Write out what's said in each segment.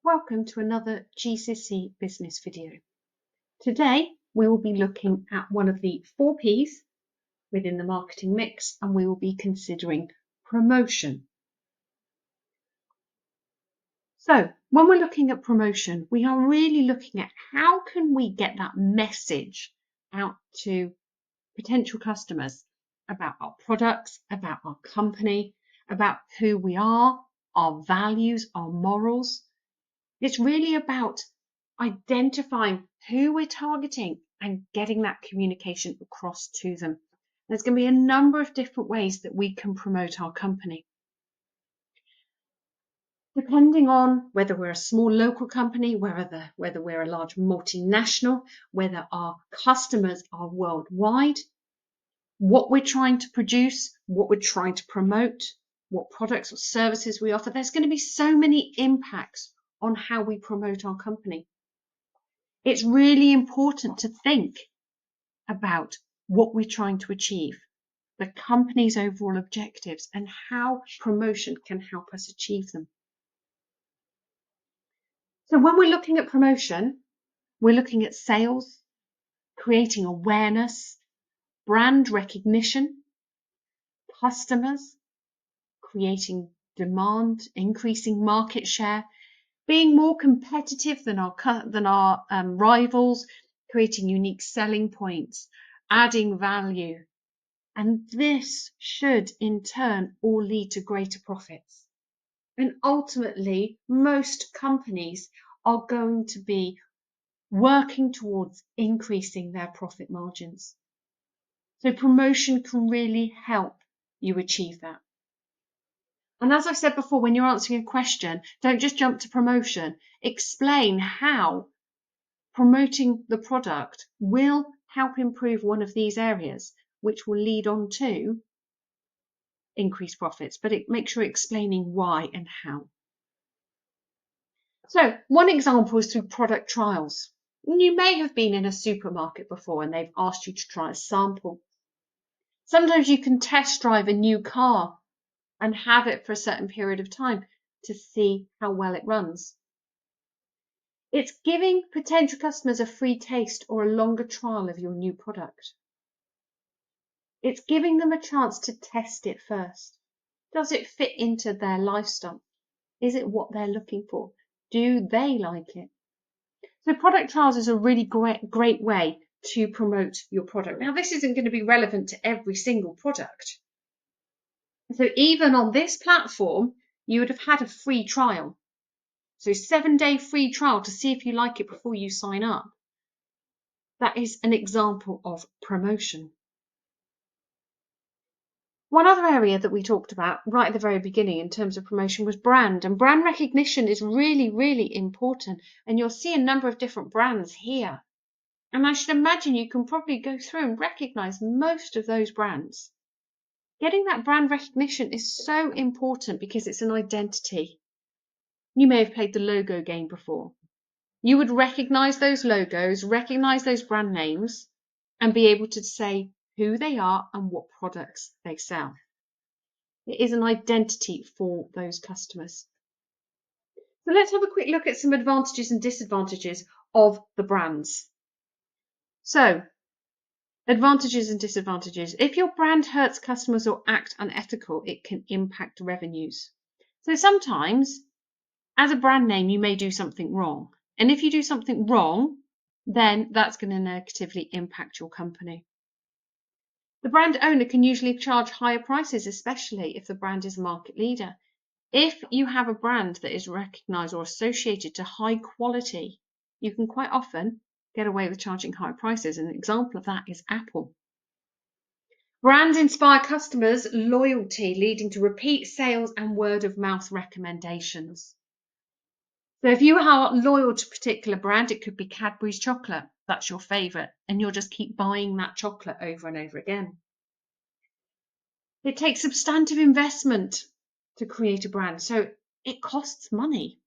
Welcome to another GCSE business video. Today we will be looking at one of the 4 P's within the marketing mix, and we will be considering promotion. So when we're looking at promotion, we are really looking at how can we get that message out to potential customers about our products, about our company, about who we are, our values, our morals. It's really about identifying who we're targeting and getting that communication across to them. There's going to be a number of different ways that we can promote our company. Depending on whether we're a small local company, whether we're a large multinational, whether our customers are worldwide, what we're trying to produce, what we're trying to promote, what products or services we offer, there's going to be so many impacts on how we promote our company. It's really important to think about what we're trying to achieve, the company's overall objectives, and how promotion can help us achieve them. So when we're looking at promotion, we're looking at sales, creating awareness, brand recognition, customers, creating demand, increasing market share, being more competitive than our rivals, creating unique selling points, adding value. And this should in turn all lead to greater profits. And ultimately, most companies are going to be working towards increasing their profit margins. So promotion can really help you achieve that. And as I said before, when you're answering a question, don't just jump to promotion. Explain how promoting the product will help improve one of these areas, which will lead on to increased profits, but make sure explaining why and how. So one example is through product trials. You may have been in a supermarket before and they've asked you to try a sample. Sometimes you can test drive a new car and have it for a certain period of time to see how well it runs. It's giving potential customers a free taste or a longer trial of your new product. It's giving them a chance to test it first. Does it fit into their lifestyle? Is it what they're looking for? Do they like it? So product trials is a really great way to promote your product. Now, this isn't going to be relevant to every single product. So even on this platform, you would have had a free trial. So 7-day free trial to see if you like it before you sign up. That is an example of promotion. One other area that we talked about right at the very beginning in terms of promotion was brand. And brand recognition is really, really important. And you'll see a number of different brands here. And I should imagine you can probably go through and recognize most of those brands. Getting that brand recognition is so important because it's an identity. You may have played the logo game before. You would recognize those logos, recognize those brand names, and be able to say who they are and what products they sell. It is an identity for those customers. So let's have a quick look at some advantages and disadvantages of the brands. So, advantages and disadvantages. If your brand hurts customers or acts unethical, it can impact revenues. So sometimes, as a brand name, you may do something wrong. And if you do something wrong, then that's going to negatively impact your company. The brand owner can usually charge higher prices, especially if the brand is a market leader. If you have a brand that is recognized or associated to high quality, you can quite often get away with charging higher prices. An example of that is Apple. Brands inspire customers' loyalty, leading to repeat sales and word-of-mouth recommendations. So if you are loyal to a particular brand, it could be Cadbury's chocolate. That's your favourite, and you'll just keep buying that chocolate over and over again. It takes substantive investment to create a brand, so it costs money.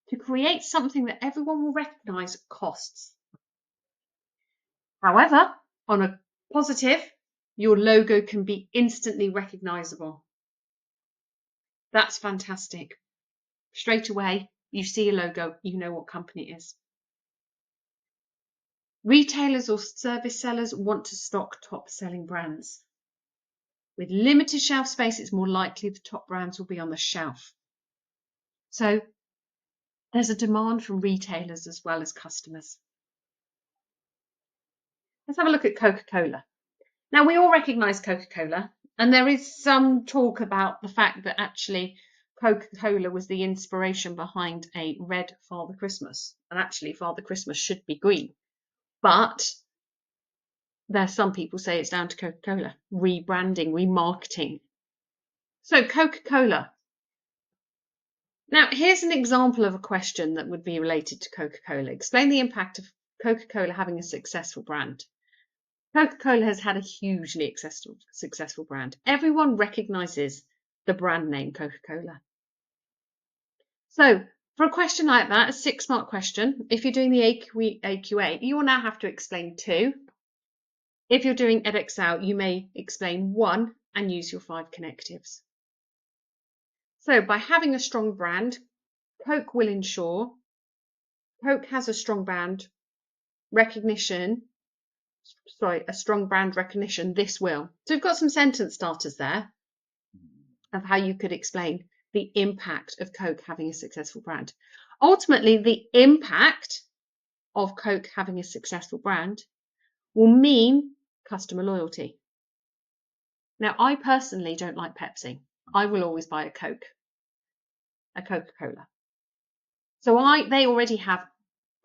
To create something that everyone will recognise costs. However, on a positive, your logo can be instantly recognisable. That's fantastic. Straight away, You see a logo, you know what company it is. Retailers or service sellers want to stock top-selling brands. With limited shelf space, it's more likely the top brands will be on the shelf. So there's a demand from retailers as well as customers. Let's have a look at Coca-Cola. Now, we all recognise Coca-Cola, and there is some talk about the fact that actually Coca-Cola was the inspiration behind a red Father Christmas. And actually, Father Christmas should be green. But there's some people say it's down to Coca-Cola, rebranding, remarketing. So Coca-Cola. Now, here's an example of a question that would be related to Coca-Cola. Explain the impact of Coca-Cola having a successful brand. Coca-Cola has had a hugely successful brand. Everyone recognises the brand name Coca-Cola. So for a question like that, a 6-mark question, if you're doing the AQA, you will now have to explain 2. If you're doing Edexcel, you may explain 1 and use your 5 connectives. So by having a strong brand, Coke will ensure Coke has a strong brand recognition. A strong brand recognition, this will. So we've got some sentence starters there of how you could explain the impact of Coke having a successful brand. Ultimately, the impact of Coke having a successful brand will mean customer loyalty. Now, I personally don't like Pepsi. I will always buy a Coca-Cola. So they already have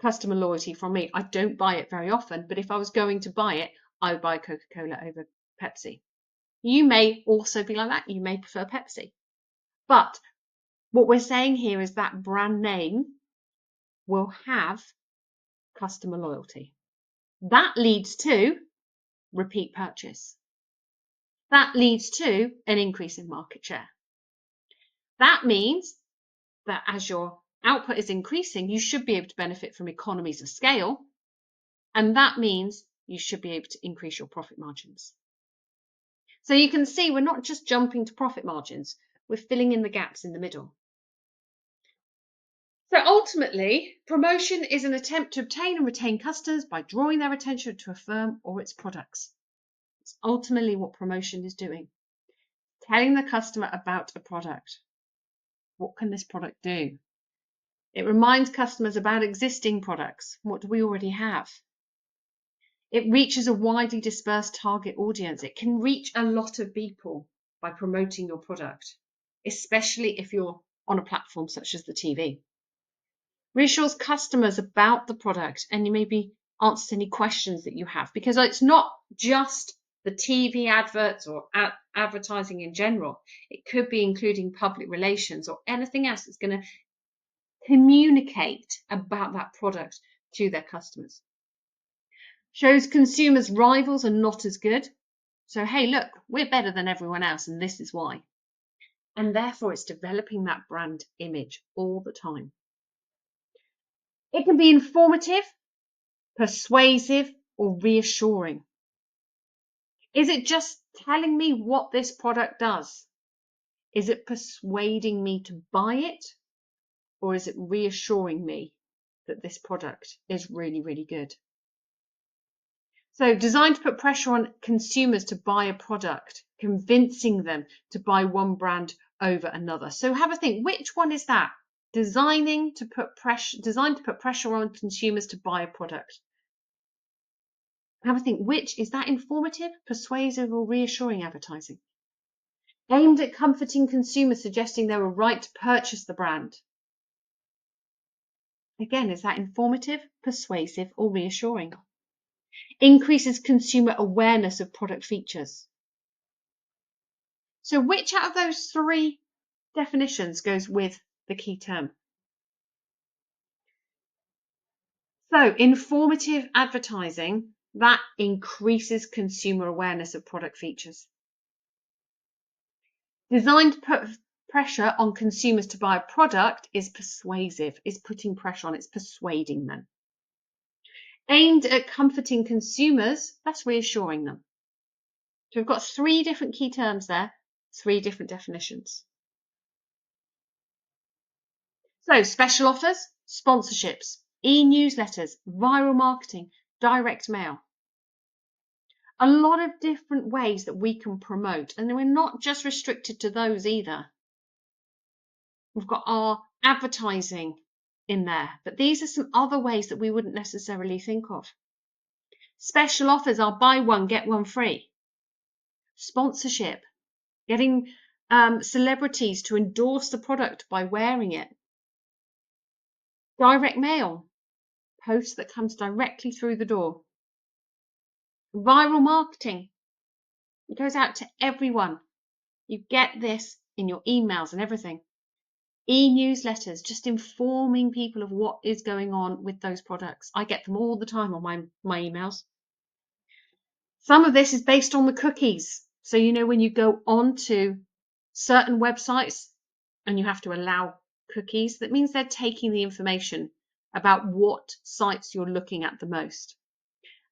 customer loyalty from me. I don't buy it very often, but if I was going to buy it, I would buy Coca-Cola over Pepsi. You may also be like that. You may prefer Pepsi. But what we're saying here is that brand name will have customer loyalty. That leads to repeat purchase. That leads to an increase in market share. That means that as your output is increasing, you should be able to benefit from economies of scale. And that means you should be able to increase your profit margins. So you can see we're not just jumping to profit margins, we're filling in the gaps in the middle. So ultimately, promotion is an attempt to obtain and retain customers by drawing their attention to a firm or its products. It's ultimately what promotion is doing. Telling the customer about a product. What can this product do? It reminds customers about existing products. What do we already have? It reaches a widely dispersed target audience. It can reach a lot of people by promoting your product, especially if you're on a platform such as the TV. Reassures customers about the product, and you maybe answer any questions that you have, because it's not just the TV adverts or advertising in general. It could be including public relations or anything else that's going to communicate about that product to their customers. Shows consumers rivals are not as good. So, hey, look, we're better than everyone else, and this is why. And therefore, it's developing that brand image all the time. It can be informative, persuasive, or reassuring. Is it just telling me what this product does? Is it persuading me to buy it? Or is it reassuring me that this product is really, really good? So designed to put pressure on consumers to buy a product, convincing them to buy one brand over another. So have a think, which one is that? Designed to put pressure on consumers to buy a product. Have a think, which is that? Informative, persuasive, or reassuring advertising? Aimed at comforting consumers, suggesting they were right to purchase the brand. Again, is that informative, persuasive, or reassuring? Increases consumer awareness of product features. So which out of those 3 definitions goes with the key term? So informative advertising, that increases consumer awareness of product features. Designed to put pressure on consumers to buy a product is persuasive, is putting pressure on, it's persuading them. Aimed at comforting consumers, that's reassuring them. So we've got 3 different key terms there, 3 different definitions. So special offers, sponsorships, e-newsletters, viral marketing, direct mail. A lot of different ways that we can promote, and we're not just restricted to those either. We've got our advertising in there, but these are some other ways that we wouldn't necessarily think of. Special offers are buy one, get one free. Sponsorship, getting celebrities to endorse the product by wearing it. Direct mail, post that comes directly through the door. Viral marketing, it goes out to everyone. You get this in your emails and everything. E-newsletters, just informing people of what is going on with those products. I get them all the time on my emails. Some of this is based on the cookies. So, when you go onto certain websites and you have to allow cookies, that means they're taking the information about what sites you're looking at the most.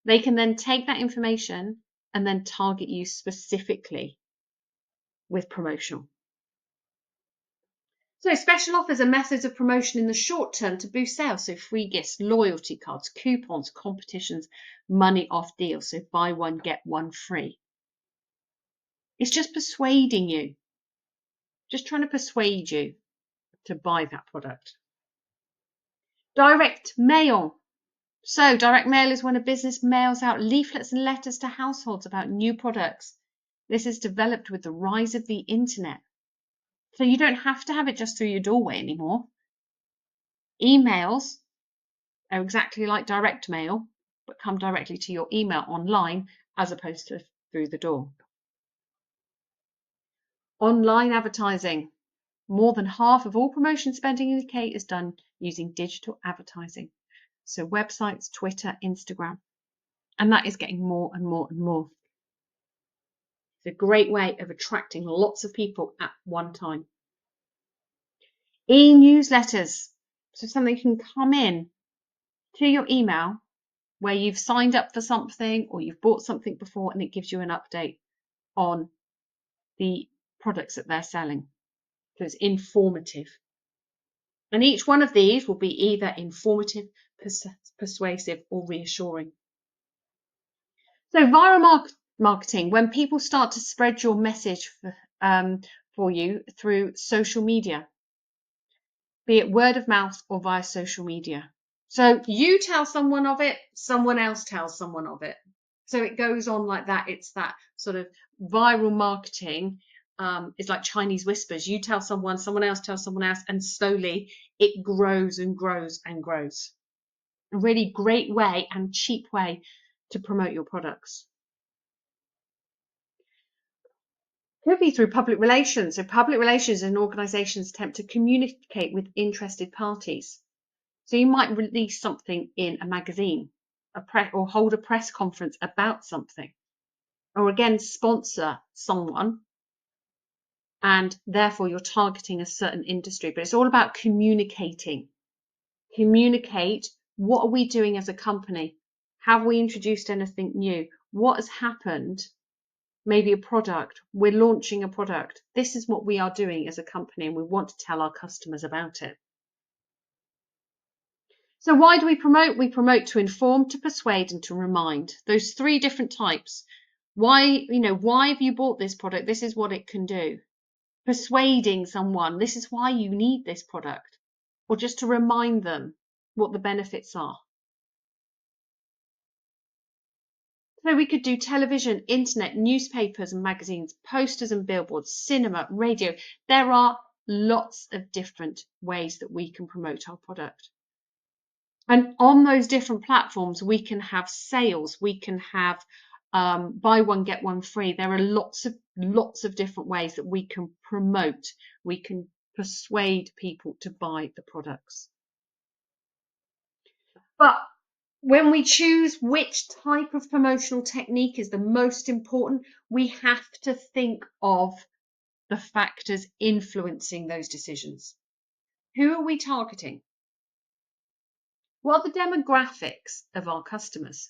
They can then take that information and then target you specifically with promotional. So special offers are methods of promotion in the short term to boost sales. So free gifts, loyalty cards, coupons, competitions, money off deals. So buy one, get one free. It's just persuading you, just trying to persuade you to buy that product. Direct mail. So direct mail is when a business mails out leaflets and letters to households about new products. This is developed with the rise of the internet. So you don't have to have it just through your doorway anymore. Emails are exactly like direct mail, but come directly to your email online as opposed to through the door. Online advertising. More than half of all promotion spending in the UK is done using digital advertising. So websites, Twitter, Instagram. And that is getting more and more and more. It's a great way of attracting lots of people at one time. E-newsletters. So something can come in to your email where you've signed up for something or you've bought something before and it gives you an update on the products that they're selling. So it's informative. And each one of these will be either informative, persuasive, or reassuring. So viral marketing, when people start to spread your message for you through social media, be it word of mouth or via social media. So you tell someone of it, someone else tells someone of it. So it goes on like that. It's that sort of viral marketing. It's like Chinese whispers. You tell someone, someone else tells someone else, and slowly it grows and grows and grows. A really great way and cheap way to promote your products. Could be through public relations. So public relations is an organisation's attempt to communicate with interested parties. So you might release something in a magazine, or hold a press conference about something, or again sponsor someone, and therefore you're targeting a certain industry. But it's all about communicating. Communicate. What are we doing as a company? Have we introduced anything new? What has happened? Maybe a product. We're launching a product. This is what we are doing as a company, and we want to tell our customers about it. So why do we promote? We promote to inform, to persuade, and to remind. Those three different types. Why have you bought this product? This is what it can do. Persuading someone, this is why you need this product. Or just to remind them what the benefits are. So we could do television, internet, newspapers and magazines, posters and billboards, cinema, radio. There are lots of different ways that we can promote our product. And on those different platforms, we can have sales, we can have buy one, get one free. There are lots of different ways that we can promote, we can persuade people to buy the products. But when we choose which type of promotional technique is the most important, we have to think of the factors influencing those decisions. Who are we targeting? What are the demographics of our customers?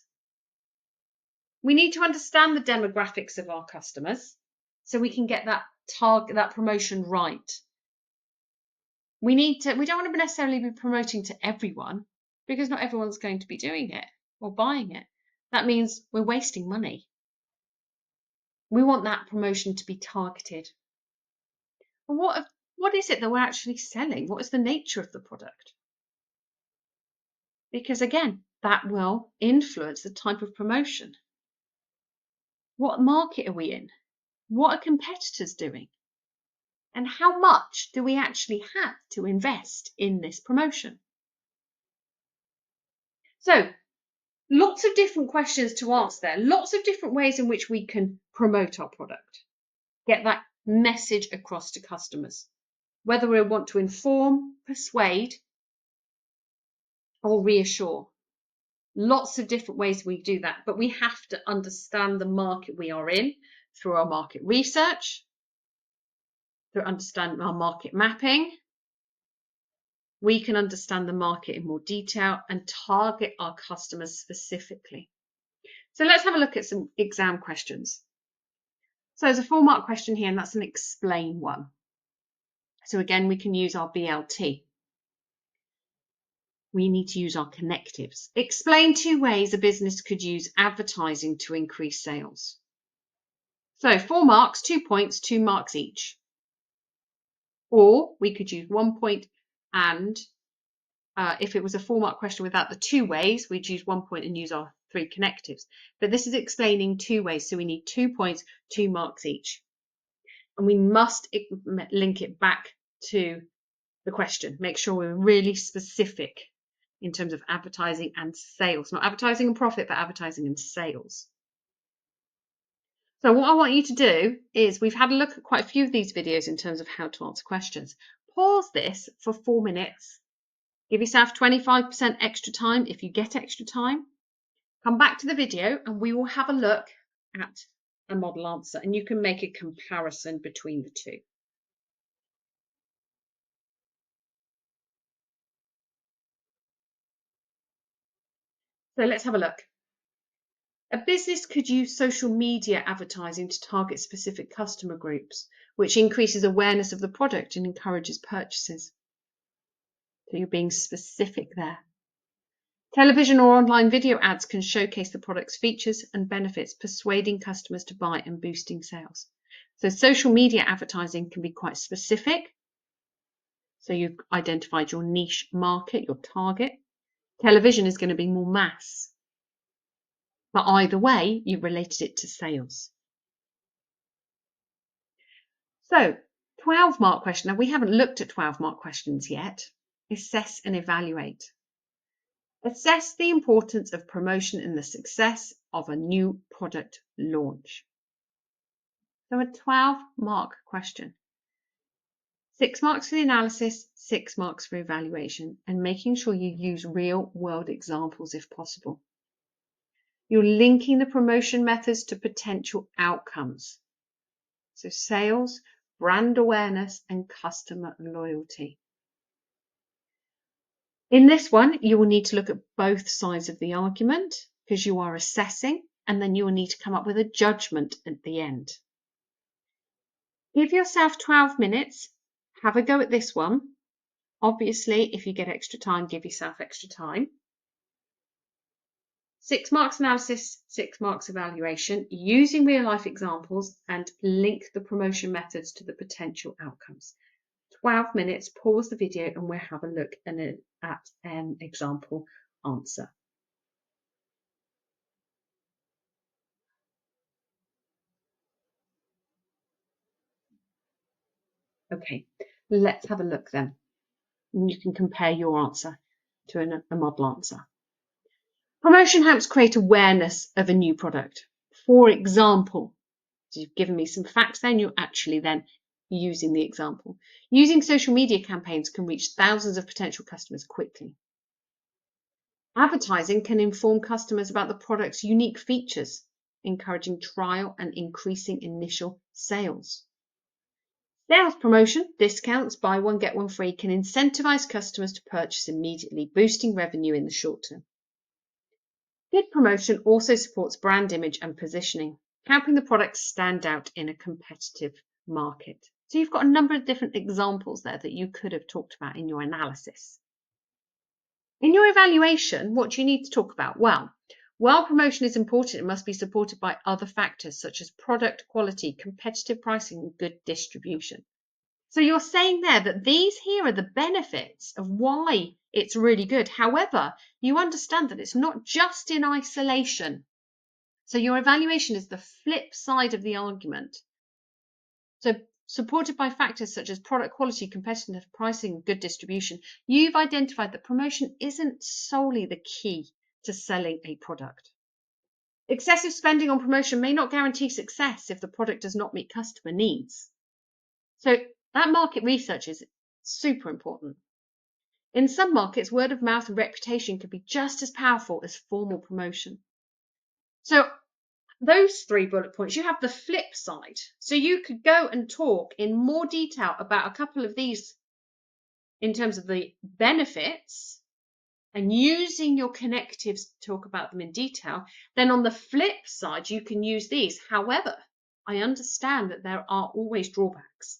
We need to understand the demographics of our customers so we can get that promotion right. We don't want to necessarily be promoting to everyone because not everyone's going to be doing it or buying it. That means we're wasting money. We want that promotion to be targeted. But what is it that we're actually selling? What is the nature of the product? Because again, that will influence the type of promotion. What market are we in? What are competitors doing? And how much do we actually have to invest in this promotion? So, lots of different questions to answer there, lots of different ways in which we can promote our product, get that message across to customers, whether we want to inform, persuade, or reassure. Lots of different ways we do that, but we have to understand the market we are in through our market research, through understanding our market mapping. We can understand the market in more detail and target our customers specifically. So let's have a look at some exam questions. So there's a 4-mark question here, and that's an explain one. So again, we can use our BLT. We need to use our connectives. Explain 2 ways a business could use advertising to increase sales. So 4 marks, 2 points, 2 marks each. Or we could use 1 point, and if it was a 4-mark question without the 2 ways, we'd use 1 point and use our 3 connectives. But this is explaining 2 ways, so we need 2 points, 2 marks each. And we must link it back to the question. Make sure we're really specific in terms of advertising and sales. Not advertising and profit, but advertising and sales. So what I want you to do is, we've had a look at quite a few of these videos in terms of how to answer questions. Pause this for 4 minutes. Give yourself 25% extra time if you get extra time. Come back to the video and we will have a look at a model answer, and you can make a comparison between the two. So let's have a look. A business could use social media advertising to target specific customer groups, which increases awareness of the product and encourages purchases. So you're being specific there. Television or online video ads can showcase the product's features and benefits, persuading customers to buy and boosting sales. So social media advertising can be quite specific. So you've identified your niche market, your target. Television is going to be more mass. But either way, you've related it to sales. So 12-mark question. Now, we haven't looked at 12-mark questions yet. Assess and evaluate. Assess the importance of promotion in the success of a new product launch. So a 12-mark question. 6 marks for the analysis, 6 marks for evaluation, and making sure you use real-world examples if possible. You're linking the promotion methods to potential outcomes. So sales, brand awareness, and customer loyalty. In this one, you will need to look at both sides of the argument because you are assessing, and then you will need to come up with a judgment at the end. Give yourself 12 minutes. Have a go at this one. Obviously, if you get extra time, give yourself extra time. 6 marks analysis, 6 marks evaluation, using real life examples, and link the promotion methods to the potential outcomes. 12 minutes, pause the video, and we'll have a look at an example answer. Okay, let's have a look then. And you can compare your answer to a model answer. Promotion helps create awareness of a new product. For example, so you've given me some facts then, you're actually then using the example. Using social media campaigns can reach thousands of potential customers quickly. Advertising can inform customers about the product's unique features, encouraging trial and increasing initial sales. Sales promotion, discounts, buy one, get one free, can incentivize customers to purchase immediately, boosting revenue in the short term. Good promotion also supports brand image and positioning, helping the product stand out in a competitive market. So you've got a number of different examples there that you could have talked about in your analysis. In your evaluation, what do you need to talk about? Well, while promotion is important, it must be supported by other factors such as product quality, competitive pricing, and good distribution. So you're saying there that these here are the benefits of why it's really good. However, you understand that it's not just in isolation. So your evaluation is the flip side of the argument. So supported by factors such as product quality, competitive pricing, good distribution, you've identified that promotion isn't solely the key to selling a product. Excessive spending on promotion may not guarantee success if the product does not meet customer needs. So that market research is super important. In some markets, word of mouth and reputation can be just as powerful as formal promotion. So those 3 bullet points, you have the flip side. So you could go and talk in more detail about a couple of these in terms of the benefits and using your connectives to talk about them in detail. Then on the flip side, you can use these. However, I understand that there are always drawbacks.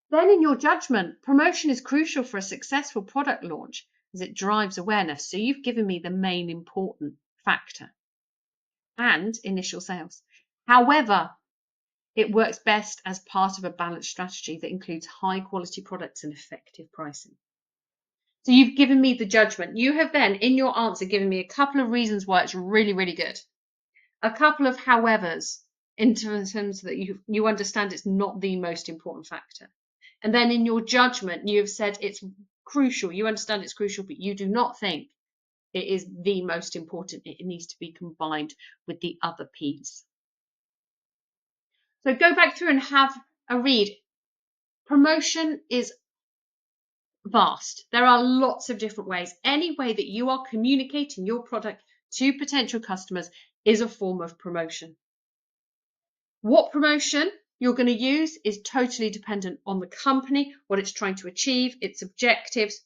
Then in your judgment, promotion is crucial for a successful product launch as it drives awareness. So you've given me the main important factor. And initial sales. However, it works best as part of a balanced strategy that includes high quality products and effective pricing. So you've given me the judgment. You have then, in your answer, given me a couple of reasons why it's really, really good. A couple of howevers in terms that you understand it's not the most important factor. And then in your judgment, you have said it's crucial. You understand it's crucial, but you do not think it is the most important. It needs to be combined with the other P's. So go back through and have a read. Promotion is vast. There are lots of different ways. Any way that you are communicating your product to potential customers is a form of promotion. What promotion you're going to use is totally dependent on the company, what it's trying to achieve, its objectives,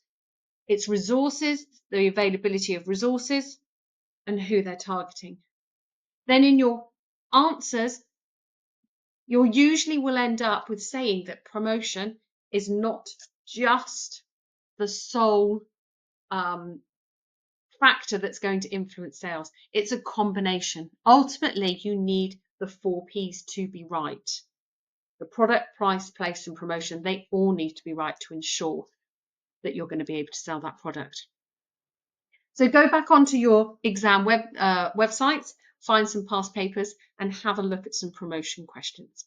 its resources, the availability of resources, and who they're targeting. Then in your answers, you usually will end up with saying that promotion is not just the sole factor that's going to influence sales. It's a combination. Ultimately, you need the 4 P's to be right. The product, price, place, and promotion, they all need to be right to ensure that you're going to be able to sell that product. So go back onto your exam websites, find some past papers, and have a look at some promotion questions.